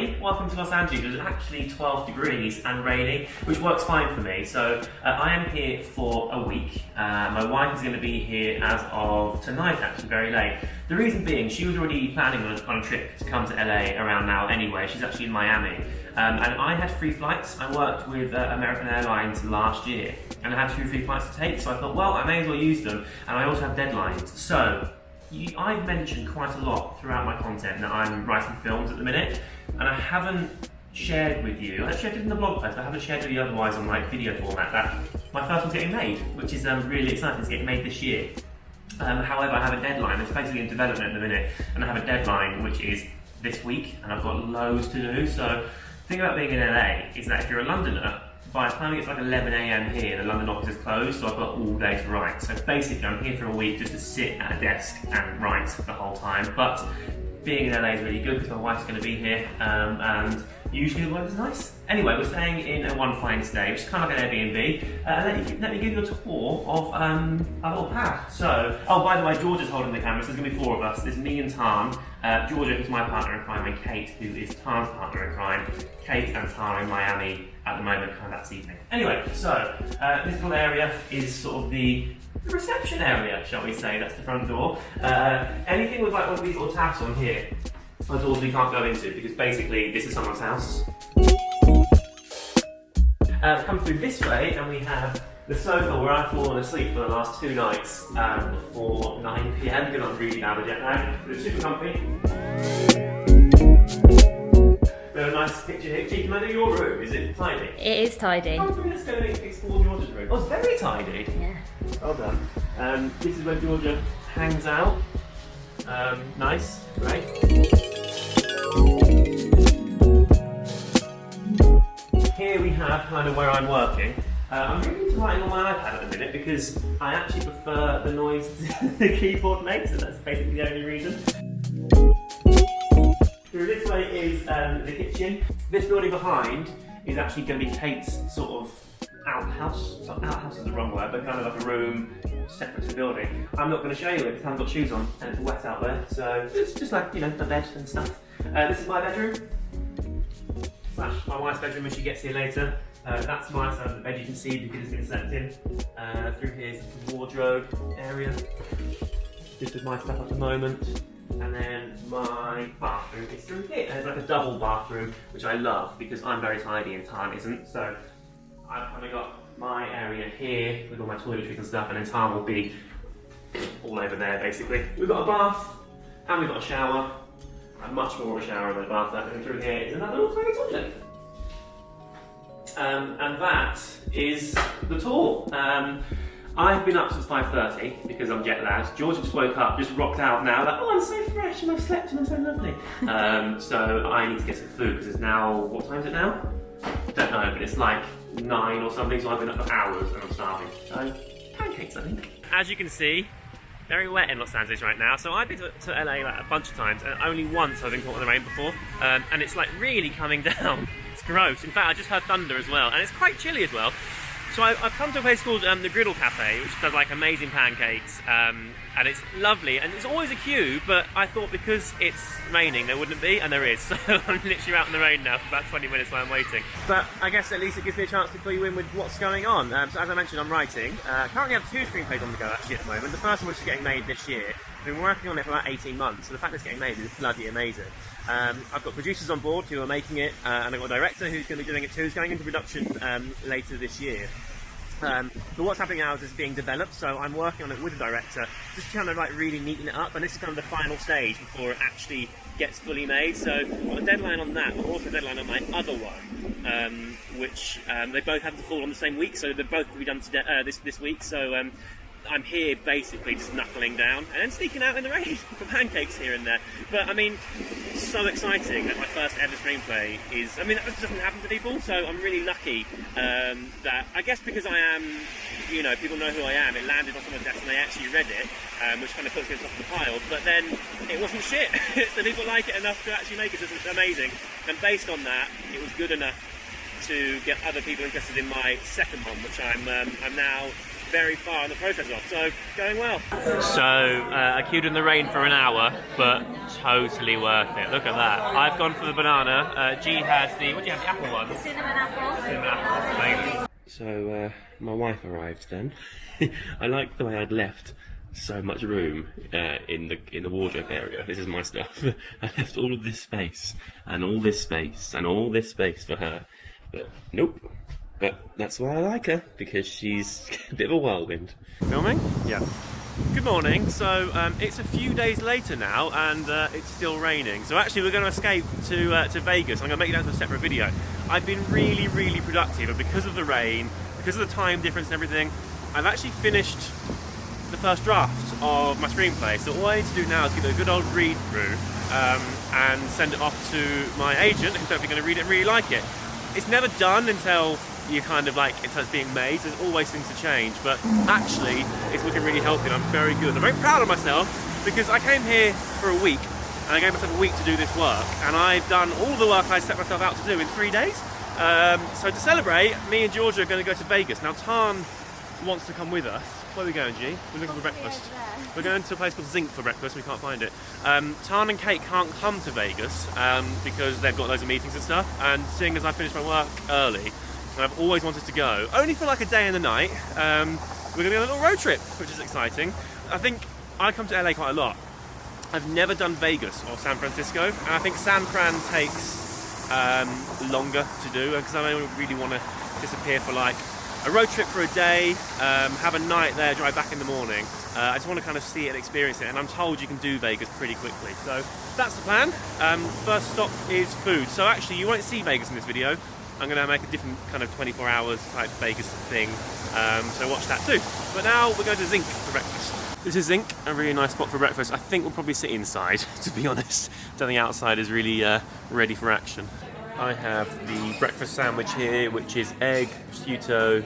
everybody, welcome to Los Angeles. It's actually 12 degrees and raining, which works fine for me. So I am here for a week. My wife is going to be here as of tonight, actually, very late. The reason being, she was already planning on a trip to come to LA around now anyway. She's actually in Miami. And I had free flights. I worked with American Airlines last year and I had 2 free flights to take, so I thought, well, I may as well use them. And I also have deadlines. So I've mentioned quite a lot throughout my content that I'm writing films at the minute, and I haven't shared with you. I shared it in the blog post, but I haven't shared with you otherwise on like video format that my first one's getting made, which is really exciting. It's getting made this year. However, I have a deadline. It's basically in development at the minute, and I have a deadline which is this week, and I've got loads to do. So the thing about being in LA is that if you're a Londoner, by the time it gets like 11 AM here, the London office is closed, so I've got all day to write. So basically I'm here for a week just to sit at a desk and write the whole time. But being in LA is really good because my wife's going to be here, and usually the weather's nice. Anyway, we're staying in a one fine stay, which is kind of like an Airbnb. Let me give you a tour of our little pad. So, oh, by the way, Georgia's holding the camera, so there's going to be 4 of us. There's me and Tam, Georgia, who's my partner in crime, and Kate, who is Tam's partner in crime. Kate and Tam are in Miami at the moment, kind of that evening. Anyway, so this little area is sort of the reception area, shall we say. That's the front door. Anything with like one of these little tabs on here are doors we can't go into because basically this is someone's house. Come through this way and we have the sofa where I've fallen asleep for the last 2 nights before 9 PM because I'm really out of jet lag. It's super comfy. We have a nice picture here. Gee, can I do your room? Is it tidy? It is tidy. Come through, let's go and explore Georgia's room. Oh, it's very tidy. Yeah. Well done. This is where Georgia hangs out. Nice, great. Here we have kind of where I'm working. I'm really into writing on my iPad at the minute because I actually prefer the noise the keyboard makes, and that's basically the only reason. Through this way is the kitchen. This building behind is actually going to be Kate's sort of outhouse. Outhouse is the wrong word, but kind of like a room separate to the building. I'm not going to show you it because I haven't got shoes on and it's wet out there. So it's just like, you know, the bed and stuff. This is my bedroom. Slash my wife's bedroom when she gets here later. That's my side of the bed, you can see because it's been slept in. Through here is the wardrobe area. This is my stuff at the moment. And then my bathroom is through here. And it's like a double bathroom, which I love because I'm very tidy and Tam isn't. So I've kind of got my area here with all my toiletries and stuff, and then Tam will be all over there basically. We've got a bath and we've got a shower. Much more of a shower than a bath. And through here is another little tiny toilet. And that is the tour. I've been up since 5:30 because I'm jet lagged. Georgia just woke up, just rocked out now, like, oh, I'm so fresh and I've slept and I'm so lovely. So I need to get some food because it's now, what time is it now? Don't know, but it's like 9 or something, so I've been up for hours and I'm starving. So, pancakes, I think. As you can see, very wet in Los Angeles right now. So I've been to LA like a bunch of times, and only once I've been caught in the rain before. And it's like really coming down. It's gross. In fact, I just heard thunder as well, and it's quite chilly as well. So I've come to a place called the Griddle Cafe, which does like amazing pancakes, and it's lovely, and there's always a queue, but I thought because it's raining there wouldn't be, and there is, so I'm literally out in the rain now for about 20 minutes while I'm waiting. But I guess at least it gives me a chance to fill you in with what's going on. So as I mentioned, I'm writing. Currently I have 2 screenplays on the go actually at the moment. The first one which is getting made this year. I've been working on it for about 18 months, so the fact that it's getting made is bloody amazing. I've got producers on board who are making it, and I've got a director who's going to be doing it too, who's going into production later this year. But what's happening now is it's being developed, so I'm working on it with the director, just kind of like really neaten it up, and this is kind of the final stage before it actually gets fully made. So I've got a deadline on that, but also a deadline on my other one, which they both have to fall on the same week, so they're both to be done today, this week. So I'm here basically just knuckling down and then sneaking out in the rain for pancakes here and there. But I mean, so exciting that my first ever screenplay is, I mean, that doesn't happen to people, so I'm really lucky that, I guess because I am, you know, people know who I am, it landed on someone's desk and they actually read it, which kind of puts me on top of the pile, but then it wasn't shit, so people like it enough to actually make it, so it's amazing. And based on that, it was good enough to get other people interested in my second one, which I'm now very far in the process of, so going well. So I queued in the rain for an hour, but totally worth it. Look at that. I've gone for the banana. G has the, what do you have, the apple one? Cinnamon apple. Cinnamon apple, amazing. So my wife arrived then. I liked the way I'd left so much room in the wardrobe area. This is my stuff. I left all of this space and all this space and all this space for her, but nope. But that's why I like her, because she's a bit of a whirlwind. Filming? Yeah. Good morning. So it's a few days later now, and it's still raining. So actually, we're going to escape to Vegas. I'm going to make it down to a separate video. I've been really, really productive, and because of the rain, because of the time difference and everything, I've actually finished the first draft of my screenplay. So all I need to do now is give it a good old read through and send it off to my agent, who's hopefully going to read it and really like it. It's never done until you kind of like, until it's being made, so there's always things to change, but actually it's looking really healthy and I'm very good. I'm very proud of myself because I came here for a week and I gave myself a week to do this work, and I've done all the work I set myself out to do in 3 days. So to celebrate, me and Georgia are going to go to Vegas. Now Tan wants to come with us. Where are we going, G? We're looking for breakfast. We're going to a place called Zinc for breakfast. We can't find it. Tan and Kate can't come to Vegas because they've got loads of meetings and stuff, and seeing as I finished my work early, and I've always wanted to go, only for like a day and a night, we're going to be on a little road trip, which is exciting. I think I come to LA quite a lot. I've never done Vegas or San Francisco, and I think San Fran takes longer to do, because I don't really want to disappear for like a road trip for a day, have a night there, drive back in the morning. I just want to kind of see it and experience it, and I'm told you can do Vegas pretty quickly. So that's the plan. First stop is food. So actually you won't see Vegas in this video. I'm going to make a different kind of 24 hours type Vegas thing, so watch that too. But now we're going to Zinc for breakfast. This is Zinc, a really nice spot for breakfast. I think we'll probably sit inside, to be honest. I don't think outside is really ready for action. I have the breakfast sandwich here, which is egg, prosciutto,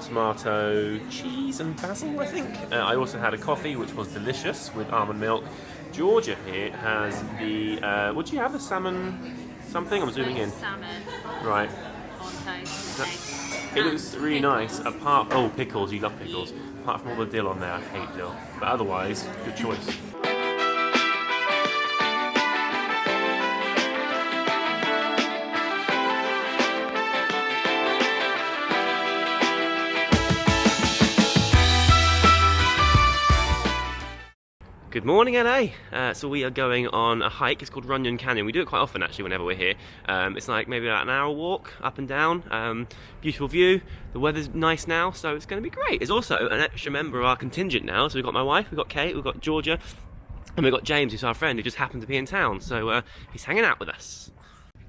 tomato, cheese and basil, I think. I also had a coffee, which was delicious, with almond milk. Georgia here has the, what do you have, the salmon something? I'm zooming in. Salmon. Right. On toast with eggs. It looks really nice, apart, oh, pickles, you love pickles. Apart from all the dill on there, I hate dill. But otherwise, good choice. Good morning, LA. So we are going on a hike. It's called Runyon Canyon. We do it quite often, actually, whenever we're here. It's like maybe about an hour walk up and down. Beautiful view. The weather's nice now, so it's going to be great. There's also an extra member of our contingent now. So we've got my wife, we've got Kate, we've got Georgia, and we've got James, who's our friend, who just happened to be in town. So he's hanging out with us.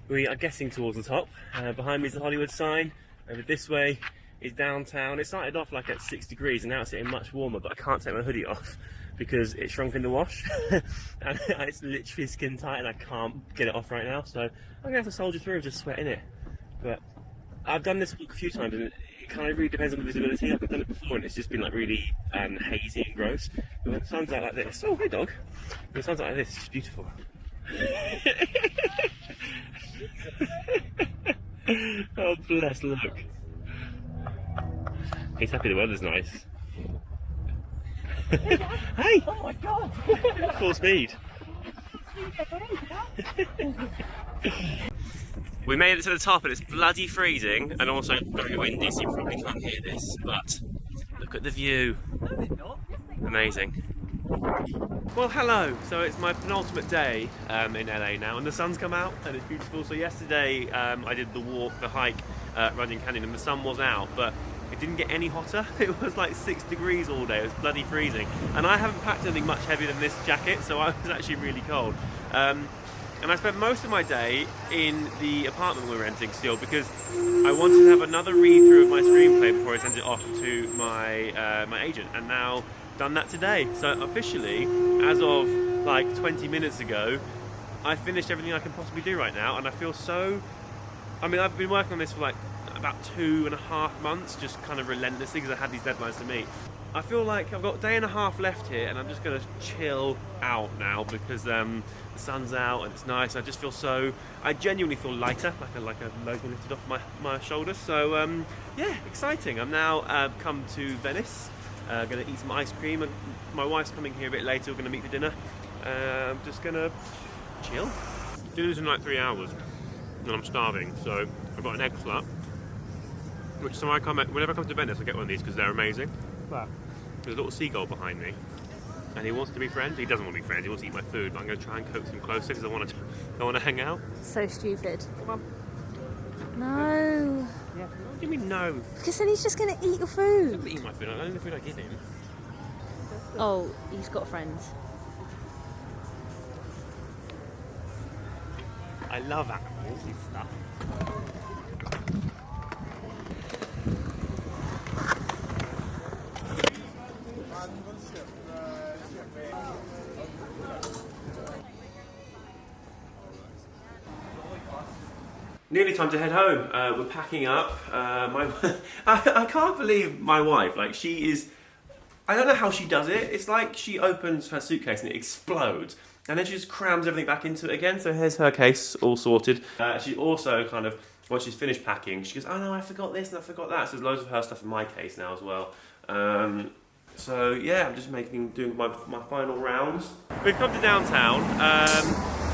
We are getting towards the top. Behind me is the Hollywood sign. Over this way is downtown. It started off like at 6 degrees, and now it's getting much warmer, but I can't take my hoodie off because it shrunk in the wash. And it's literally skin tight and I can't get it off right now, so I'm gonna have to soldier through and just sweat in it. But I've done this walk a few times and it kind of really depends on the visibility. I've done it before and it's just been like really hazy and gross. But when the sun's out like this, oh hey dog, when the sun's out like this, it's just beautiful. Oh bless, look. He's happy the weather's nice. Hey! Oh my god! Full speed. We made it to the top and it's bloody freezing and also very windy, so you probably can't hear this, but look at the view. Amazing. Well, hello. So it's my penultimate day in LA now, and the sun's come out and it's beautiful. So yesterday I did the walk, the hike at Runyon Canyon, and the sun was out, but it didn't get any hotter. It was like 6 degrees all day. It was bloody freezing. And I haven't packed anything much heavier than this jacket, so I was actually really cold. And I spent most of my day in the apartment we're renting still, because I wanted to have another read-through of my screenplay before I sent it off to my my agent, and now done that today. So officially, as of like 20 minutes ago, I finished everything I can possibly do right now, and I feel so... I mean, I've been working on this for like about 2.5 months, just kind of relentlessly, because I had these deadlines to meet. I feel like I've got a day and a half left here, and I'm just gonna chill out now because the sun's out and it's nice. I just feel I genuinely feel lighter, like a load been lifted off my shoulders. So yeah, exciting. I'm now come to Venice. Gonna eat some ice cream, and my wife's coming here a bit later. We're gonna meet for dinner. I'm just gonna chill. Dinner's in like 3 hours, and I'm starving. So I've got an egg flat, which whenever I come to Venice, I get one of these because they're amazing. But there's a little seagull behind me, and he wants to be friends. He doesn't want to be friends. He wants to eat my food. But I'm going to try and coax him closer because I want to hang out. So stupid. Come on. No. Yeah. What do you mean no? Because then he's just going to eat your He's food. not going to eat my food. I don't know the food I give him. Oh, he's got friends. I love animals and stuff. Nearly time to head home. We're packing up. I can't believe my wife. Like, she is. I don't know how she does it. It's like she opens her suitcase and it explodes, and then she just crams everything back into it again. So here's her case all sorted. She also kind of, once she's finished packing, she goes, "Oh no, I forgot this and I forgot that." So there's loads of her stuff in my case now as well. So yeah, I'm just doing my final rounds. We've come to downtown.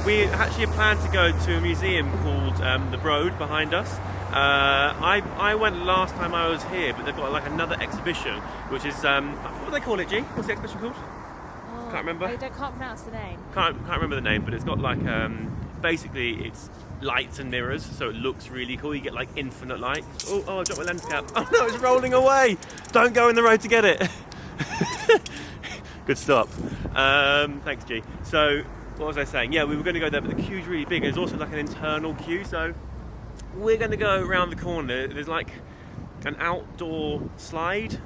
We actually had planned to go to a museum called The Broad behind us. I went last time I was here, but they've got like another exhibition, which is what do they call it, G? What's the exhibition called? Oh, Can't remember. I can't pronounce the name. Can't remember the name, but it's got like basically it's lights and mirrors, so it looks really cool. You get like infinite light. Oh, I dropped my lens cap. Oh no, it's rolling away. Don't go in the road to get it. Good stop. Thanks, G. So, what was I saying? Yeah, we were going to go there, but the queue's really big. There's also like an internal queue, so we're going to go around the corner. There's like an outdoor slide,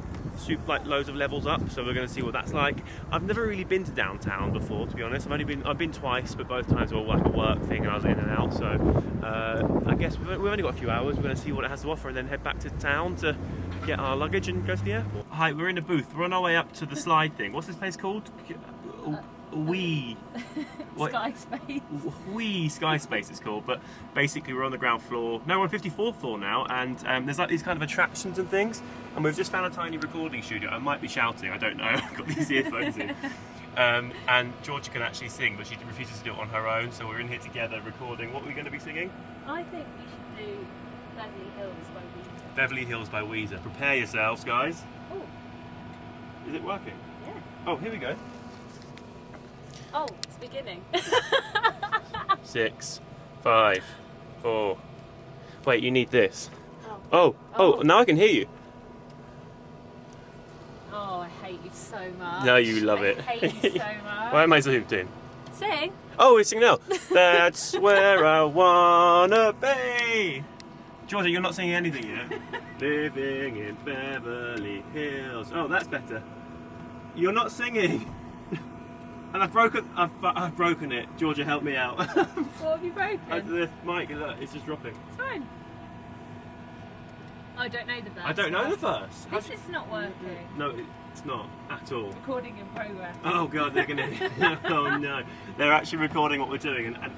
like loads of levels up, so we're going to see what that's like. I've never really been to downtown before, to be honest. I've been twice, but both times were like a work thing, and I was in and out. So I guess we've only got a few hours. We're going to see what it has to offer, and then head back to town to get our luggage and go to the airport. Hi, we're in a booth. We're on our way up to the slide thing. What's this place called? Sky Space. Sky Space it's called, but basically we're on the ground floor. No, we're on 54th floor now, and there's like these kind of attractions and things, and we've just found a tiny recording studio. I might be shouting, I don't know. I've got these earphones in. And Georgia can actually sing, but she refuses to do it on her own, so we're in here together recording. What are we going to be singing? I think we should do Beverly Hills by Weezer. Beverly Hills by Weezer. Prepare yourselves, guys. Oh. Is it working? Yeah. Oh, here we go. Oh, it's beginning. 6, 5, 4. Wait, you need this. Oh. Oh, now I can hear you. Oh, I hate you so much. No, you love it. I hate you so much. Why am I zoomed in? Sing. Oh, we're singing now. That's where I wanna be. Georgia, you're not singing anything yet. Living in Beverly Hills. Oh, that's better. You're not singing. And I've broken it. Georgia, help me out. What have you broken? The mic, look, it's just dropping. It's fine. I don't know the verse. I don't know the verse. This is not working. No, it's not at all. Recording in progress. Oh god, they're gonna. Oh no, they're actually recording what we're doing, and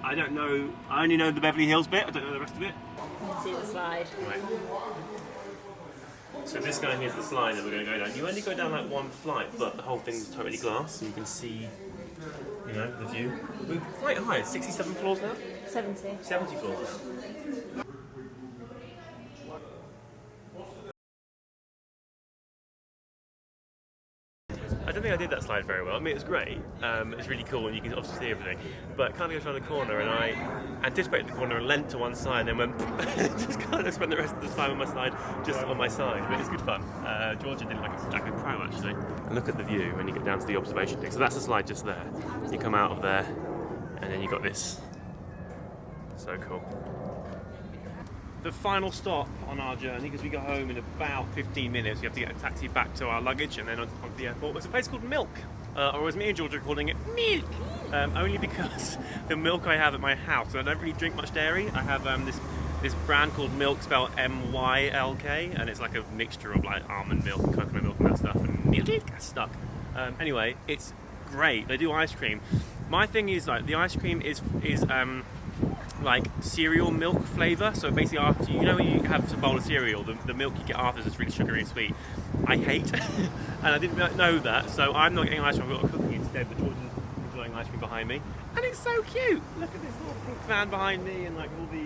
I don't know. I only know the Beverly Hills bit. I don't know the rest of it. You can see the slide. Right. So this guy here's the slide that we're going to go down. You only go down like one flight, but the whole thing's totally glass, so you can see, you know, the view. We're quite high. 67 floors now. 70. 70 floors now. I don't think I did that slide very well. I mean, it's great. It's really cool, and you can obviously see everything. But it kind of goes around the corner, and I anticipated the corner and leant to one side, and then went just kind of spent the rest of the time on my slide, just on my side. But it's good fun. Georgia did it like a pro, actually. And look at the view when you get down to the observation deck. So that's the slide just there. You come out of there, and then you got this. So cool. The final stop on our journey, because we go home in about 15 minutes, we have to get a taxi back to our luggage and then on to the airport. It's a place called Milk, or as me and Georgia are calling it, Milk! Only because the milk I have at my house, I don't really drink much dairy. I have this brand called Milk, spelled M-Y-L-K, and it's like a mixture of like almond milk and coconut milk and that stuff, and muted, got stuck. Anyway, it's great. They do ice cream. My thing is like the ice cream is like cereal milk flavour. So basically, after you know when you have a bowl of cereal, the milk you get after is really sugary and sweet. I hate, and I didn't know that. So I'm not getting ice cream. I've got a cookie instead. But Jordan's enjoying ice cream behind me, and it's so cute. Look at this little pink fan behind me, and like all the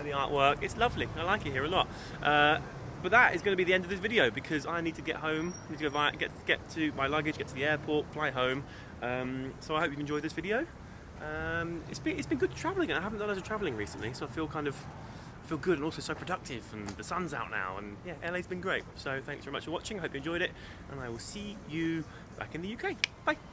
the artwork. It's lovely. I like it here a lot. But that is going to be the end of this video because I need to get home. I need to go get to my luggage, get to the airport, fly home. So I hope you've enjoyed this video. It's been good travelling. I haven't done loads of travelling recently, so I feel good and also so productive. And the sun's out now, and yeah, LA's been great. So thanks very much for watching. I hope you enjoyed it, and I will see you back in the UK. Bye.